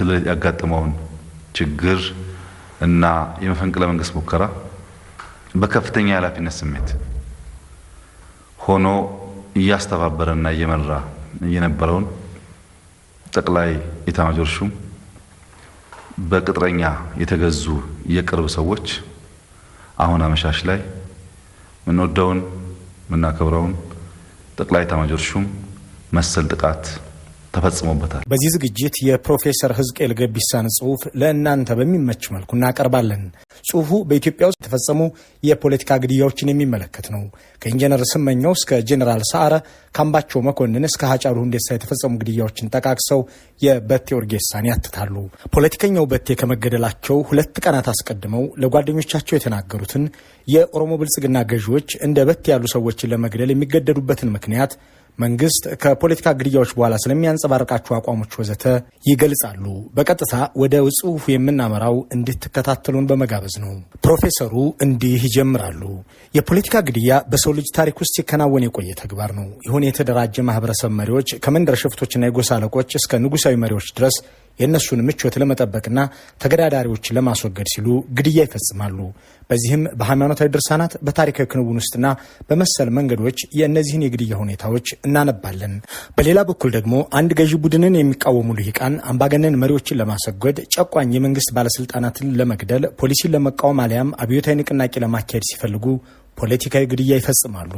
ክልል ያጋጠመውን ችግር እና የመፈንቅለ መንግስት ሙከራ በከፍተኛ ኃላፊነት ስሜት ሆኖ እያስተባበረና እየመራ የነበረውን ጠቅላይ ኤታማዦር ሹም በቅጥረኛ የተገዙ የቅርብ ሰዎች አሁን አመሻሽ ላይ ምንወደውን ምናከብረውን ጠቅላይ ኤታማዦር ሹም መሰል ጥቃት ተፈጽሞበታል። በዚህ ዝግጅት የፕሮፌሰር ህዝቅኤል ገቢሳን ጽሁፍ ለእናንተ በሚመች መልኩ እናቀርባለን። ጽሁፉ በኢትዮጵያ ውስጥ የተፈጸሙ የፖለቲካ ግድያዎችን የሚመለከት ነው። ከኢንጂነር ስመኘው እስከ ጄኔራል ሰዓረ፣ ከአምባቸው መኮንን እስከ ሃጫሉ ሁንዴሳ የተፈጸሙ ግድያዎችን ጠቃቅሰው የበቴ ኡርጌሳን ያትታሉ። ፖለቲከኛው በቴ ከመገደላቸው 2 ቀናት አስቀድመው ለጓደኞቻቸው የተናገሩትን የኦሮሞ ብልጽግና ገዢዎች እንደ በቴ ያሉ ሰዎችን ለመግደል የሚገደዱበትን ምክንያት መንግስት ከፖለቲካ ግድያዎች በኋላ ስለሚያንጸባርቃቸው አቋሞች ወዘተ ይገልጻሉ። በቀጥታ ወደ ጽሁፉ የምናመራው እንድትከታተሉን በመጋበዝ ነው። ፕሮፌሰሩ እንዲህ ይጀምራሉ። የፖለቲካ ግድያ በሰው ልጅ ታሪክ ውስጥ ሲከናወን የቆየ ተግባር ነው። የሆነ የተደራጀ ማህበረሰብ መሪዎች ከመንደር ሽፍቶችና የጎሳ አለቆች እስከ ንጉሳዊ መሪዎች ድረስ የእነሱን ምቾት ለመጠበቅና ተገዳዳሪዎችን ለማስወገድ ሲሉ ግድያ ይፈጽማሉ። በዚህም በሃይማኖታዊ ድርሳናት፣ በታሪካዊ ክንውን ውስጥና በመሰል መንገዶች የእነዚህን የግድያ ሁኔታዎች እናነባለን። በሌላ በኩል ደግሞ አንድ ገዢ ቡድንን የሚቃወሙ ልሂቃን አምባገነን መሪዎችን ለማስወገድ፣ ጨቋኝ የመንግስት ባለስልጣናትን ለመግደል፣ ፖሊሲን ለመቃወም አሊያም አብዮታዊ ንቅናቄ ለማካሄድ ሲፈልጉ ፖለቲካዊ ግድያ ይፈጽማሉ።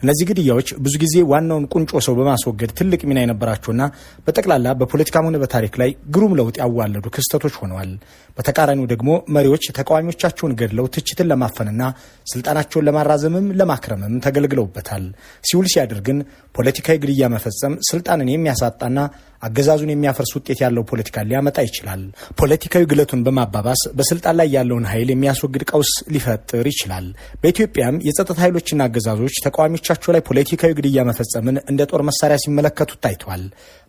እነዚህ ግድያዎች ብዙ ጊዜ ዋናውን ቁንጮ ሰው በማስወገድ ትልቅ ሚና የነበራቸውና በጠቅላላ በፖለቲካም ሆነ በታሪክ ላይ ግሩም ለውጥ ያዋለዱ ክስተቶች ሆነዋል። በተቃራኒው ደግሞ መሪዎች ተቃዋሚዎቻቸውን ገድለው ትችትን ለማፈንና ስልጣናቸውን ለማራዘምም ለማክረምም ተገልግለውበታል። ሲውል ሲያድር ግን ፖለቲካዊ ግድያ መፈጸም ስልጣንን የሚያሳጣና አገዛዙን የሚያፈርስ ውጤት ያለው ፖለቲካ ሊያመጣ ይችላል። ፖለቲካዊ ግለቱን በማባባስ በስልጣን ላይ ያለውን ኃይል የሚያስወግድ ቀውስ ሊፈጥር ይችላል። በኢትዮጵያም የጸጥታ ኃይሎችና አገዛዞች ተቃዋሚዎቻቸው ላይ ፖለቲካዊ ግድያ መፈጸምን እንደ ጦር መሳሪያ ሲመለከቱ ታይቷል።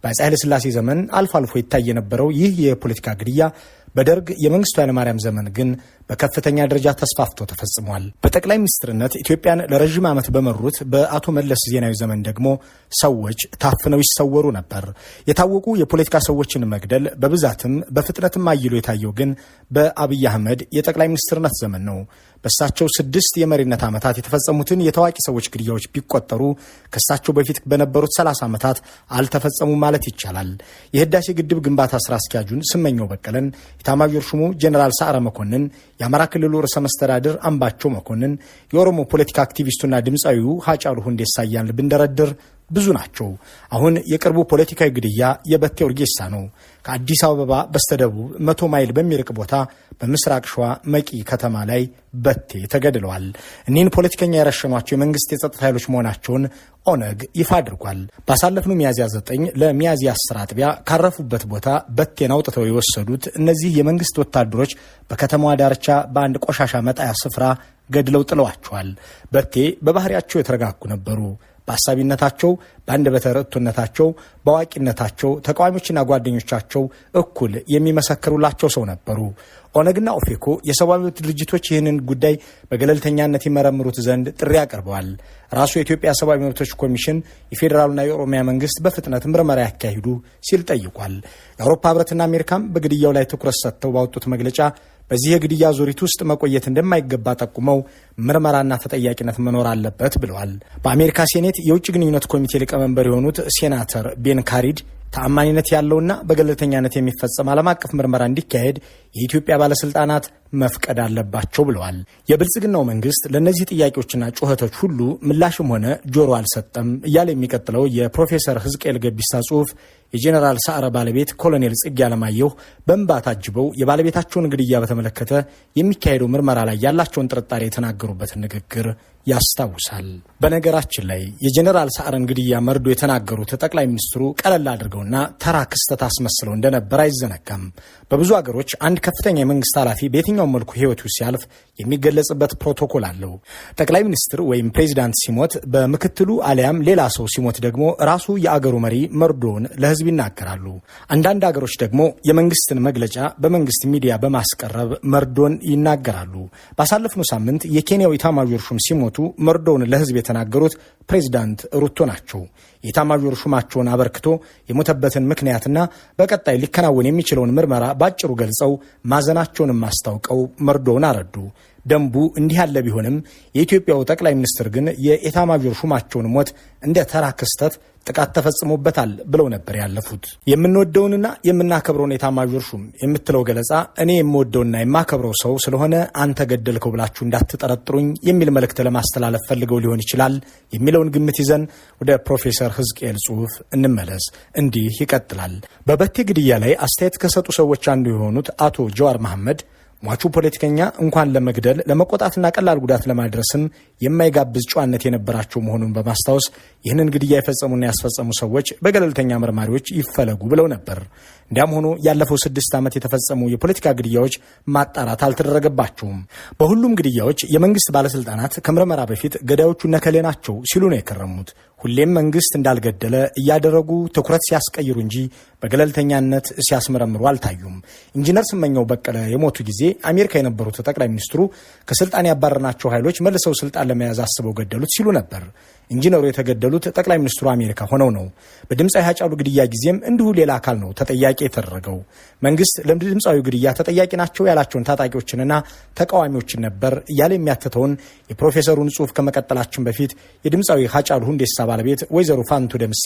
በአፄ ኃይለ ሥላሴ ዘመን አልፎ አልፎ ይታይ የነበረው ይህ የፖለቲካ ግድያ በደርግ የመንግስቱ ኃይለማርያም ዘመን ግን በከፍተኛ ደረጃ ተስፋፍቶ ተፈጽሟል። በጠቅላይ ሚኒስትርነት ኢትዮጵያን ለረጅም ዓመት በመሩት በአቶ መለስ ዜናዊ ዘመን ደግሞ ሰዎች ታፍነው ይሰወሩ ነበር። የታወቁ የፖለቲካ ሰዎችን መግደል በብዛትም በፍጥነትም አይሎ የታየው ግን በአብይ አህመድ የጠቅላይ ሚኒስትርነት ዘመን ነው። በእሳቸው 6 የመሪነት ዓመታት የተፈጸሙትን የታዋቂ ሰዎች ግድያዎች ቢቆጠሩ ከእሳቸው በፊት በነበሩት 30 ዓመታት አልተፈጸሙም ማለት ይቻላል። የህዳሴ ግድብ ግንባታ ስራ አስኪያጁን ስመኘው በቀለን፣ ኤታማዦር ሹሙ ጄኔራል ሰዓረ መኮንን፣ የአማራ ክልሉ ርዕሰ መስተዳድር አምባቸው መኮንን፣ የኦሮሞ ፖለቲካ አክቲቪስቱና ድምፃዊው ሃጫሉ ሁንዴሳ እያልን ብንደረድር ብዙ ናቸው። አሁን የቅርቡ ፖለቲካዊ ግድያ የበቴ ኡርጌሳ ነው። ከአዲስ አበባ በስተደቡብ 100 ማይል በሚርቅ ቦታ በምስራቅ ሸዋ መቂ ከተማ ላይ በቴ ተገድለዋል። እኒህን ፖለቲከኛ የረሸኗቸው የመንግስት የጸጥታ ኃይሎች መሆናቸውን ኦነግ ይፋ አድርጓል። ባሳለፍነው ሚያዝያ 9 ለሚያዝያ 10 አጥቢያ ካረፉበት ቦታ በቴን አውጥተው የወሰዱት እነዚህ የመንግስት ወታደሮች በከተማዋ ዳርቻ በአንድ ቆሻሻ መጣያ ስፍራ ገድለው ጥለዋቸዋል። በቴ በባህሪያቸው የተረጋጉ ነበሩ። በአሳቢነታቸው፣ በአንደበተ ርቱዕነታቸው፣ በአዋቂነታቸው ተቃዋሚዎችና ጓደኞቻቸው እኩል የሚመሰክሩላቸው ሰው ነበሩ። ኦነግና ኦፌኮ የሰብአዊ መብት ድርጅቶች ይህንን ጉዳይ በገለልተኛነት ይመረምሩት ዘንድ ጥሪ አቅርበዋል። ራሱ የኢትዮጵያ ሰብአዊ መብቶች ኮሚሽን የፌዴራሉና የኦሮሚያ መንግስት በፍጥነት ምርመራ ያካሂዱ ሲል ጠይቋል። የአውሮፓ ህብረትና አሜሪካም በግድያው ላይ ትኩረት ሰጥተው ባወጡት መግለጫ በዚህ የግድያ ዙሪት ውስጥ መቆየት እንደማይገባ ጠቁመው ምርመራና ተጠያቂነት መኖር አለበት ብለዋል። በአሜሪካ ሴኔት የውጭ ግንኙነት ኮሚቴ ሊቀመንበር የሆኑት ሴናተር ቤን ካሪድ ተአማኒነት ያለውና በገለልተኛነት የሚፈጸም ዓለም አቀፍ ምርመራ እንዲካሄድ የኢትዮጵያ ባለስልጣናት መፍቀድ አለባቸው ብለዋል። የብልጽግናው መንግስት ለእነዚህ ጥያቄዎችና ጩኸቶች ሁሉ ምላሽም ሆነ ጆሮ አልሰጠም እያለ የሚቀጥለው የፕሮፌሰር ህዝቅኤል ገቢሳ ጽሁፍ የጄኔራል ሰዓረ ባለቤት ኮሎኔል ጽጌ አለማየሁ በእንባ ታጅበው የባለቤታቸውን ግድያ በተመለከተ የሚካሄደው ምርመራ ላይ ያላቸውን ጥርጣሬ የተናገሩበትን ንግግር ያስታውሳል። በነገራችን ላይ የጄኔራል ሰዓረን ግድያ መርዶ የተናገሩት ጠቅላይ ሚኒስትሩ ቀለል አድርገውና ተራ ክስተት አስመስለው እንደነበር አይዘነጋም። በብዙ አገሮች አንድ ከፍተኛ የመንግስት ኃላፊ በየትኛውም መልኩ ህይወቱ ሲያልፍ የሚገለጽበት ፕሮቶኮል አለው። ጠቅላይ ሚኒስትር ወይም ፕሬዚዳንት ሲሞት በምክትሉ አሊያም ሌላ ሰው ሲሞት ደግሞ ራሱ የአገሩ መሪ መርዶውን ለህዝብ ይናገራሉ። አንዳንድ አገሮች ደግሞ የመንግስትን መግለጫ በመንግስት ሚዲያ በማስቀረብ መርዶን ይናገራሉ። ባሳለፍነው ሳምንት የኬንያው ኤታማዦር ሹም ሲሞቱ መርዶውን ለህዝብ የተናገሩት ፕሬዝዳንት ሩቶ ናቸው። የኤታማዦር ሹማቸውን አበርክቶ የሞተበትን ምክንያትና በቀጣይ ሊከናወን የሚችለውን ምርመራ ባጭሩ ገልጸው ማዘናቸውንም አስታውቀው መርዶውን አረዱ። ደንቡ እንዲህ ያለ ቢሆንም የኢትዮጵያው ጠቅላይ ሚኒስትር ግን የኤታማዦር ሹማቸውን ሞት እንደ ተራ ክስተት ጥቃት ተፈጽሞበታል ብለው ነበር ያለፉት። የምንወደውንና የምናከብረውን ኤታማዦር ሹም የምትለው ገለጻ እኔ የምወደውና የማከብረው ሰው ስለሆነ አንተ ገደልከው ብላችሁ እንዳትጠረጥሩኝ የሚል መልእክት ለማስተላለፍ ፈልገው ሊሆን ይችላል የሚለውን ግምት ይዘን ወደ ፕሮፌሰር ሕዝቅኤል ጽሑፍ እንመለስ። እንዲህ ይቀጥላል። በበቴ ግድያ ላይ አስተያየት ከሰጡ ሰዎች አንዱ የሆኑት አቶ ጀዋር መሐመድ ሟቹ ፖለቲከኛ እንኳን ለመግደል ለመቆጣትና ቀላል ጉዳት ለማድረስም የማይጋብዝ ጨዋነት የነበራቸው መሆኑን በማስታወስ ይህንን ግድያ የፈጸሙና ያስፈጸሙ ሰዎች በገለልተኛ መርማሪዎች ይፈለጉ ብለው ነበር። እንዲያም ሆኖ ያለፈው 6 ዓመት የተፈጸሙ የፖለቲካ ግድያዎች ማጣራት አልተደረገባቸውም። በሁሉም ግድያዎች የመንግስት ባለስልጣናት ከምርመራ በፊት ገዳዮቹ ነከሌ ናቸው ሲሉ ነው የከረሙት። ሁሌም መንግስት እንዳልገደለ እያደረጉ ትኩረት ሲያስቀይሩ እንጂ በገለልተኛነት ሲያስመረምሩ አልታዩም። ኢንጂነር ስመኘው በቀለ የሞቱ ጊዜ አሜሪካ የነበሩት ጠቅላይ ሚኒስትሩ ከስልጣን ያባረናቸው ኃይሎች መልሰው ስልጣን ለመያዝ አስበው ገደሉት ሲሉ ነበር። ኢንጂነሩ የተገደሉት ጠቅላይ ሚኒስትሩ አሜሪካ ሆነው ነው። በድምፃዊ ሃጫሉ ግድያ ጊዜም እንዲሁ ሌላ አካል ነው ተጠያቂ የተደረገው። መንግስት ለድምፃዊው ግድያ ተጠያቂ ናቸው ያላቸውን ታጣቂዎችንና ተቃዋሚዎችን ነበር እያለ የሚያትተውን የፕሮፌሰሩን ጽሑፍ ከመቀጠላችን በፊት የድምፃዊ ሃጫሉ ሁንዴሳ ባለቤት ወይዘሮ ፋንቱ ደምሴ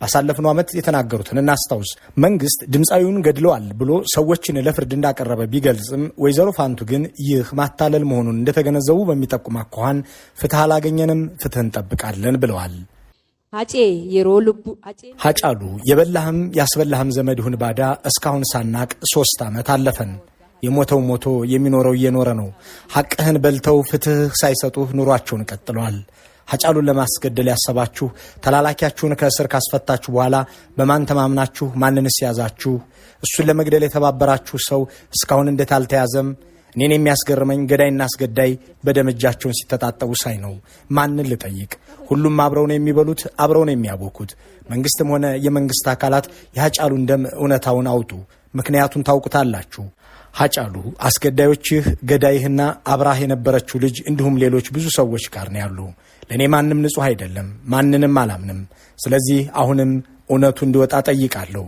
ባሳለፍነው ዓመት የተናገሩትን እናስታውስ። መንግስት ድምፃዊውን ገድለዋል ብሎ ሰዎችን ለፍርድ እንዳቀረበ ቢገልጽም ወይዘሮ ፋንቱ ግን ይህ ማታለል መሆኑን እንደተገነዘቡ በሚጠቁም አኳኋን ፍትህ አላገኘንም፣ ፍትህ እንጠብቃለን ብለዋል። ሃጫሉ የበላህም ያስበላህም ዘመድ ይሁን ባዳ እስካሁን ሳናቅ 3 ዓመት አለፈን። የሞተው ሞቶ የሚኖረው እየኖረ ነው። ሐቅህን በልተው ፍትህ ሳይሰጡህ ኑሯቸውን ቀጥለዋል። ሃጫሉን ለማስገደል ያሰባችሁ ተላላኪያችሁን ከእስር ካስፈታችሁ በኋላ በማን ተማምናችሁ ማንንስ ያዛችሁ? እሱን ለመግደል የተባበራችሁ ሰው እስካሁን እንዴት አልተያዘም? እኔን የሚያስገርመኝ ገዳይና አስገዳይ በደም እጃቸውን ሲተጣጠቡ ሳይ ነው። ማንን ልጠይቅ? ሁሉም አብረው ነው የሚበሉት፣ አብረው ነው የሚያቦኩት። መንግስትም ሆነ የመንግስት አካላት የሃጫሉን ደም እውነታውን አውጡ። ምክንያቱን ታውቁታላችሁ። ሃጫሉ አስገዳዮችህ፣ ገዳይህና አብራህ የነበረችው ልጅ እንዲሁም ሌሎች ብዙ ሰዎች ጋር ነው ያሉ። ለእኔ ማንም ንጹሕ አይደለም፣ ማንንም አላምንም። ስለዚህ አሁንም እውነቱ እንዲወጣ ጠይቃለሁ።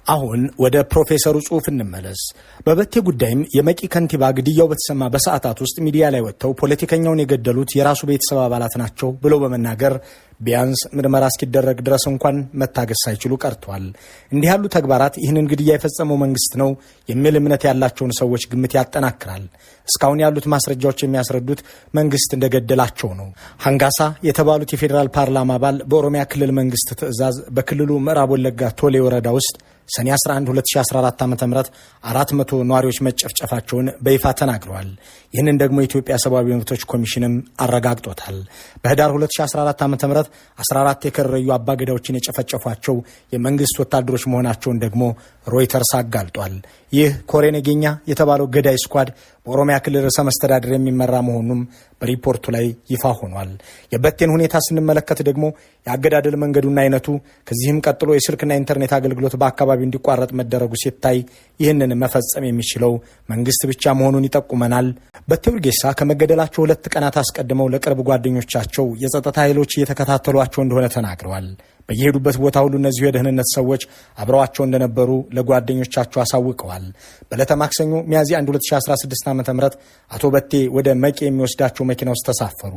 አሁን ወደ ፕሮፌሰሩ ጽሑፍ እንመለስ። በበቴ ጉዳይም የመቂ ከንቲባ ግድያው በተሰማ በሰዓታት ውስጥ ሚዲያ ላይ ወጥተው ፖለቲከኛውን የገደሉት የራሱ ቤተሰብ አባላት ናቸው ብለው በመናገር ቢያንስ ምርመራ እስኪደረግ ድረስ እንኳን መታገስ ሳይችሉ ቀርቷል። እንዲህ ያሉ ተግባራት ይህንን ግድያ የፈጸመው መንግስት ነው የሚል እምነት ያላቸውን ሰዎች ግምት ያጠናክራል። እስካሁን ያሉት ማስረጃዎች የሚያስረዱት መንግስት እንደገደላቸው ነው። ሃንጋሳ የተባሉት የፌዴራል ፓርላማ አባል በኦሮሚያ ክልል መንግስት ትዕዛዝ በክልሉ ምዕራብ ወለጋ ቶሌ ወረዳ ውስጥ ሰኔ 11 2014 ዓ.ም 400 ነዋሪዎች መጨፍጨፋቸውን በይፋ ተናግረዋል። ይህንን ደግሞ የኢትዮጵያ ሰብአዊ መብቶች ኮሚሽንም አረጋግጦታል። በህዳር 2014 ዓ.ም 14 የከረዩ አባገዳዎችን የጨፈጨፏቸው የመንግስት ወታደሮች መሆናቸውን ደግሞ ሮይተርስ አጋልጧል። ይህ ኮሬ ነገኛ የተባለው ገዳይ ስኳድ በኦሮሚያ ክልል ርዕሰ መስተዳድር የሚመራ መሆኑም በሪፖርቱ ላይ ይፋ ሆኗል። የበቴን ሁኔታ ስንመለከት ደግሞ የአገዳደል መንገዱና አይነቱ ከዚህም ቀጥሎ የስልክና ኢንተርኔት አገልግሎት በአካባቢው እንዲቋረጥ መደረጉ ሲታይ ይህንን መፈጸም የሚችለው መንግስት ብቻ መሆኑን ይጠቁመናል። በቴ ኡርጌሳ ከመገደላቸው 2 ቀናት አስቀድመው ለቅርብ ጓደኞቻቸው የጸጥታ ኃይሎች እየተከታተሏቸው እንደሆነ ተናግረዋል። በየሄዱበት ቦታ ሁሉ እነዚሁ የደህንነት ሰዎች አብረዋቸው እንደነበሩ ለጓደኞቻቸው አሳውቀዋል። በዕለተ ማክሰኞ ሚያዝያ 1 2016 ዓ.ም አቶ በቴ ወደ መቂ የሚወስዳቸው መኪና ውስጥ ተሳፈሩ።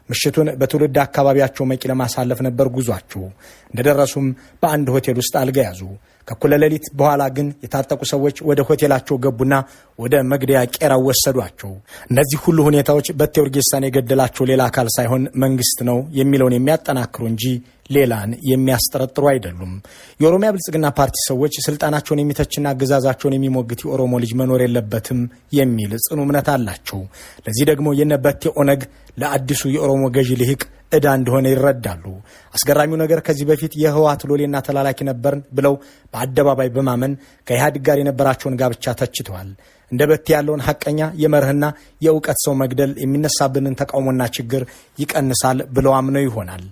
ምሽቱን በትውልድ አካባቢያቸው መቂ ለማሳለፍ ነበር ጉዟቸው። እንደደረሱም በአንድ ሆቴል ውስጥ አልጋ ያዙ። ከእኩለ ሌሊት በኋላ ግን የታጠቁ ሰዎች ወደ ሆቴላቸው ገቡና ወደ መግደያ ቄራው ወሰዷቸው። እነዚህ ሁሉ ሁኔታዎች በቴ ኡርጌሳን የገደላቸው ሌላ አካል ሳይሆን መንግስት ነው የሚለውን የሚያጠናክሩ እንጂ ሌላን የሚያስጠረጥሩ አይደሉም። የኦሮሚያ ብልጽግና ፓርቲ ሰዎች ስልጣናቸውን የሚተችና አገዛዛቸውን የሚሞግት የኦሮሞ ልጅ መኖር የለበትም የሚል ጽኑ እምነት አላቸው። ለዚህ ደግሞ የነበቴ ኦነግ ለአዲሱ የኦሮሞ ገዢ ልሂቅ ዕዳ እንደሆነ ይረዳሉ። አስገራሚው ነገር ከዚህ በፊት የህወሓት ሎሌና ተላላኪ ነበርን ብለው በአደባባይ በማመን ከኢህአዴግ ጋር የነበራቸውን ጋብቻ ተችተዋል። እንደ በቴ ያለውን ሐቀኛ የመርህና የእውቀት ሰው መግደል የሚነሳብንን ተቃውሞና ችግር ይቀንሳል ብለው አምነው ይሆናል።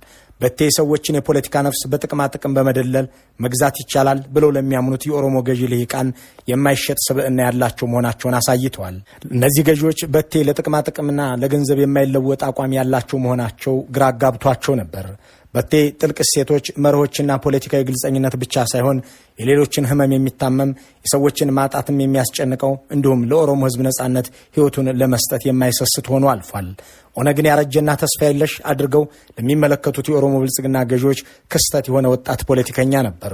በቴ ሰዎችን የፖለቲካ ነፍስ በጥቅማ ጥቅም በመደለል መግዛት ይቻላል ብለው ለሚያምኑት የኦሮሞ ገዢ ልሂቃን የማይሸጥ ስብዕና ያላቸው መሆናቸውን አሳይተዋል። እነዚህ ገዢዎች በቴ ለጥቅማ ጥቅምና ለገንዘብ የማይለወጥ አቋም ያላቸው መሆናቸው ግራ አጋብቷቸው ነበር። በቴ ጥልቅ እሴቶች፣ መርሆችና ፖለቲካዊ ግልጸኝነት ብቻ ሳይሆን የሌሎችን ህመም የሚታመም የሰዎችን ማጣትም የሚያስጨንቀው እንዲሁም ለኦሮሞ ህዝብ ነጻነት ህይወቱን ለመስጠት የማይሰስት ሆኖ አልፏል። ኦነግን ያረጀና ተስፋ የለሽ አድርገው ለሚመለከቱት የኦሮሞ ብልጽግና ገዢዎች ክስተት የሆነ ወጣት ፖለቲከኛ ነበር።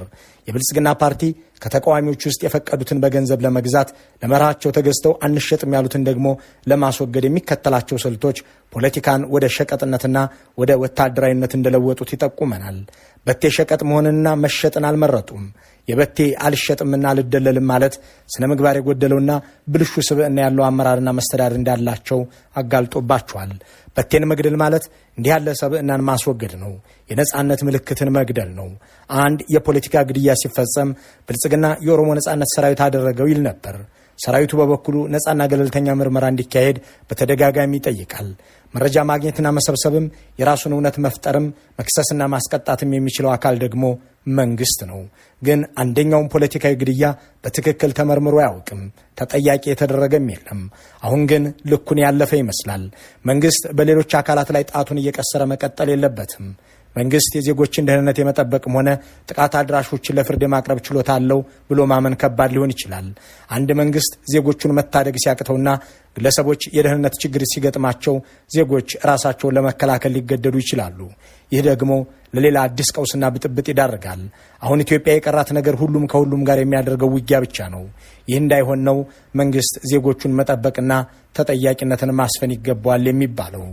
የብልጽግና ፓርቲ ከተቃዋሚዎች ውስጥ የፈቀዱትን በገንዘብ ለመግዛት ለመርሃቸው ተገዝተው አንሸጥም ያሉትን ደግሞ ለማስወገድ የሚከተላቸው ስልቶች ፖለቲካን ወደ ሸቀጥነትና ወደ ወታደራዊነት እንደለወጡት ይጠቁመናል። በቴ ሸቀጥ መሆንንና መሸጥን አልመረጡም። የበቴ አልሸጥምና አልደለልም ማለት ስነ ምግባር የጎደለውና ብልሹ ስብዕና ያለው አመራርና መስተዳድር እንዳላቸው አጋልጦባቸዋል። በቴን መግደል ማለት እንዲህ ያለ ሰብዕናን ማስወገድ ነው። የነጻነት ምልክትን መግደል ነው። አንድ የፖለቲካ ግድያ ሲፈጸም ብልጽግና የኦሮሞ ነጻነት ሰራዊት አደረገው ይል ነበር። ሰራዊቱ በበኩሉ ነጻና ገለልተኛ ምርመራ እንዲካሄድ በተደጋጋሚ ይጠይቃል። መረጃ ማግኘትና መሰብሰብም የራሱን እውነት መፍጠርም መክሰስና ማስቀጣትም የሚችለው አካል ደግሞ መንግስት ነው። ግን አንደኛውም ፖለቲካዊ ግድያ በትክክል ተመርምሮ አያውቅም፣ ተጠያቂ የተደረገም የለም። አሁን ግን ልኩን ያለፈ ይመስላል። መንግስት በሌሎች አካላት ላይ ጣቱን እየቀሰረ መቀጠል የለበትም። መንግስት የዜጎችን ደህንነት የመጠበቅም ሆነ ጥቃት አድራሾችን ለፍርድ የማቅረብ ችሎታ አለው ብሎ ማመን ከባድ ሊሆን ይችላል። አንድ መንግስት ዜጎቹን መታደግ ሲያቅተውና ግለሰቦች የደህንነት ችግር ሲገጥማቸው ዜጎች ራሳቸውን ለመከላከል ሊገደዱ ይችላሉ። ይህ ደግሞ ለሌላ አዲስ ቀውስና ብጥብጥ ይዳርጋል። አሁን ኢትዮጵያ የቀራት ነገር ሁሉም ከሁሉም ጋር የሚያደርገው ውጊያ ብቻ ነው። ይህ እንዳይሆን ነው መንግስት ዜጎቹን መጠበቅና ተጠያቂነትን ማስፈን ይገባዋል የሚባለው።